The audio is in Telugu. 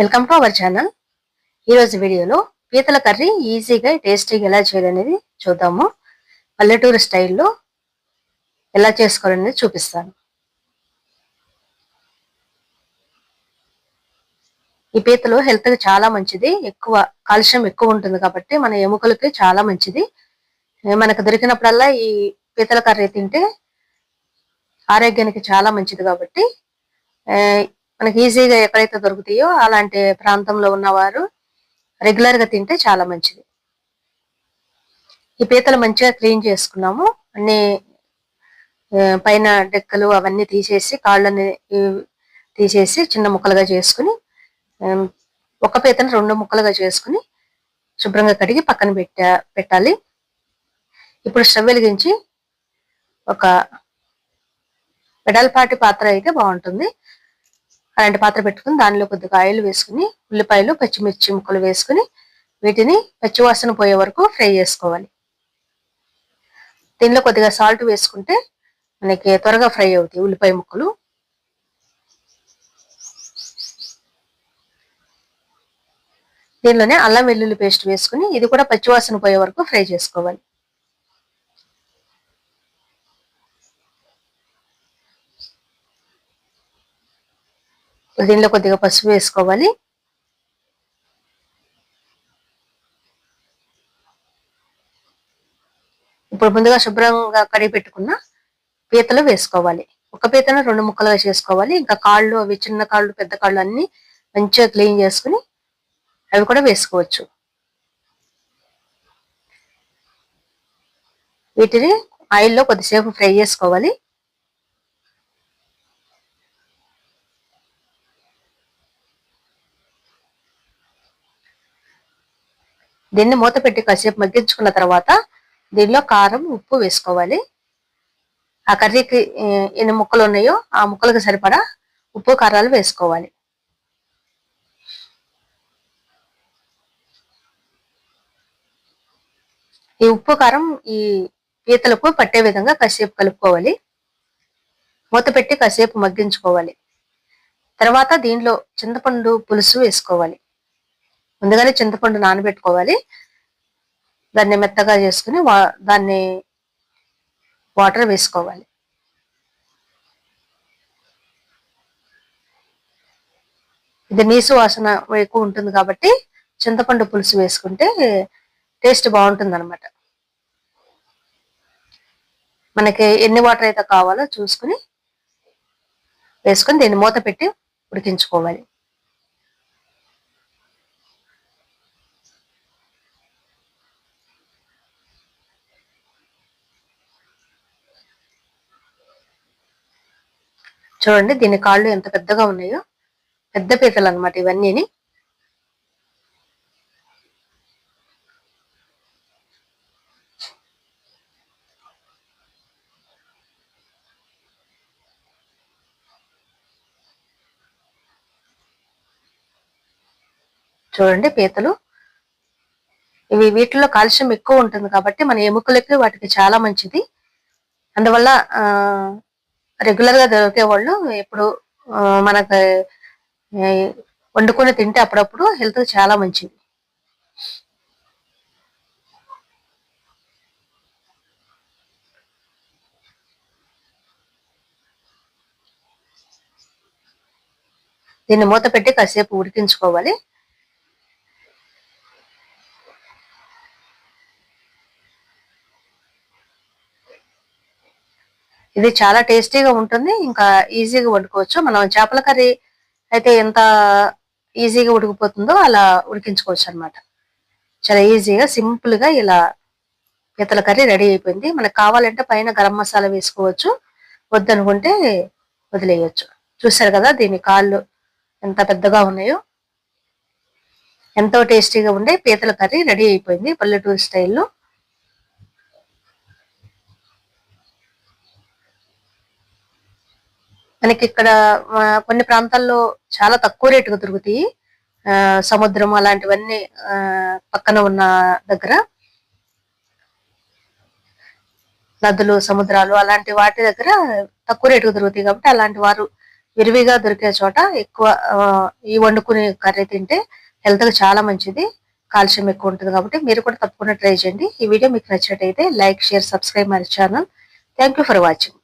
Welcome to our channel. ఈరోజు వీడియోలో పీతల కర్రీ ఈజీగా టేస్టీగా ఎలా చేయాలనేది చూద్దాము. పల్లెటూరు స్టైల్లో ఎలా చేసుకోవాలనేది చూపిస్తాను. ఈ పీతలు హెల్త్కి చాలా మంచిది, ఎక్కువ కాల్షియం ఎక్కువ ఉంటుంది కాబట్టి మన ఎముకలకి చాలా మంచిది. మనకు దొరికినప్పుడల్లా ఈ పీతల కర్రీ తింటే ఆరోగ్యానికి చాలా మంచిది కాబట్టి మనకి ఈజీగా ఎక్కడైతే దొరుకుతాయో అలాంటి ప్రాంతంలో ఉన్నవారు రెగ్యులర్ గా తింటే చాలా మంచిది. ఈ పీతలు మంచిగా క్లీన్ చేసుకున్నాము. అన్ని పైన డెక్కలు అవన్నీ తీసేసి కాళ్ళని తీసేసి చిన్న ముక్కలుగా చేసుకుని ఒక పీతను 2 ముక్కలుగా చేసుకుని శుభ్రంగా కడిగి పక్కన పెట్టాలి. ఇప్పుడు స్టవ్ వెలిగించి ఒక వెడల్పాటి పాత్ర అయితే బాగుంటుంది. అలాంటి పాత్ర పెట్టుకుని దానిలో కొద్దిగా ఆయిల్ వేసుకుని ఉల్లిపాయలు పచ్చిమిర్చి ముక్కలు వేసుకుని వీటిని పచ్చివాసన పోయే వరకు ఫ్రై చేసుకోవాలి. దీనిలో కొద్దిగా సాల్ట్ వేసుకుంటే మనకి త్వరగా ఫ్రై అవుతాయి ఉల్లిపాయ ముక్కలు. దీనిలోనే అల్లం వెల్లుల్లి పేస్ట్ వేసుకుని ఇది కూడా పచ్చివాసన పోయే వరకు ఫ్రై చేసుకోవాలి. దీనిలో కొద్దిగా పసుపు వేసుకోవాలి. ఇప్పుడు ముందుగా శుభ్రంగా కడిగి పెట్టుకున్న పీతలు వేసుకోవాలి. ఒక పీతను 2 ముక్కలుగా చేసుకోవాలి. ఇంకా కాళ్ళు, అవి చిన్న కాళ్ళు పెద్ద కాళ్ళు అన్ని మంచిగా క్లీన్ చేసుకుని అవి కూడా వేసుకోవచ్చు. వీటిని ఆయిల్లో కొద్దిసేపు ఫ్రై చేసుకోవాలి. దీన్ని మూత పెట్టి కాసేపు మగ్గించుకున్న తర్వాత దీనిలో కారం, ఉప్పు వేసుకోవాలి. ఆ కర్రీకి ఎన్ని ముక్కలు ఉన్నాయో ఆ ముక్కలకు సరిపడా ఉప్పు కారాలు వేసుకోవాలి. ఈ ఉప్పు కారం ఈ పీతలకు పట్టే విధంగా కాసేపు కలుపుకోవాలి. మూత పెట్టి కాసేపు మగ్గించుకోవాలి. తర్వాత దీనిలో చింతపండు పులుసు వేసుకోవాలి. ముందుగానే చింతపండు నానబెట్టుకోవాలి. దాన్ని మెత్తగా చేసుకుని దాన్ని వాటర్ వేసుకోవాలి. ఇది నీసు వాసన ఎక్కువ ఉంటుంది కాబట్టి చింతపండు పులుసు వేసుకుంటే టేస్ట్ బాగుంటుంది అనమాట. మనకి ఎన్ని వాటర్ అయితే కావాలో చూసుకుని వేసుకుని దీన్ని మూత పెట్టి ఉడికించుకోవాలి. చూడండి దీని కాళ్ళు ఎంత పెద్దగా ఉన్నాయో, పెద్ద పీతలు అనమాట ఇవన్నీ. చూడండి పీతలు వీటిలో కాల్షియం ఎక్కువ ఉంటుంది కాబట్టి మన ఎముకలకి వాటికి చాలా మంచిది. అందువల్ల రెగ్యులర్ గా దొరికే వాళ్ళు ఎప్పుడు మనకు వండుకొని తింటే అప్పుడప్పుడు హెల్త్ చాలా మంచిది. దీన్ని మూత పెట్టి కాసేపు ఉడికించుకోవాలి. ఇది చాలా టేస్టీగా ఉంటుంది. ఇంకా ఈజీగా వండుకోవచ్చు. మనం చేపల కర్రీ అయితే ఎంత ఈజీగా ఉడికిపోతుందో అలా ఉడికించుకోవచ్చు అనమాట. చాలా ఈజీగా సింపుల్ గా ఇలా పీతల కర్రీ రెడీ అయిపోయింది. మనకు కావాలంటే పైన గరం మసాలా వేసుకోవచ్చు, వద్దనుకుంటే వదిలేయచ్చు. చూసారు కదా దీని కాళ్ళు ఎంత పెద్దగా ఉన్నాయో. ఎంతో టేస్టీగా ఉండే పీతల కర్రీ రెడీ అయిపోయింది పల్లెటూరు స్టైల్లో. మనకి ఇక్కడ కొన్ని ప్రాంతాల్లో చాలా తక్కువ రేటుగా దొరుకుతాయి. సముద్రం అలాంటివన్నీ పక్కన ఉన్న దగ్గర, నదులు, సముద్రాలు అలాంటి వాటి దగ్గర తక్కువ రేటుగా దొరుకుతాయి కాబట్టి అలాంటి వారు విరివిగా దొరికే చోట ఎక్కువ ఈ వండుకునే కర్రీ తింటే హెల్త్కి చాలా మంచిది. కాల్షియం ఎక్కువ ఉంటుంది కాబట్టి మీరు కూడా తప్పకుండా ట్రై చేయండి. ఈ వీడియో మీకు నచ్చినట్టయితే like, share, subscribe my channel. Thank you for watching.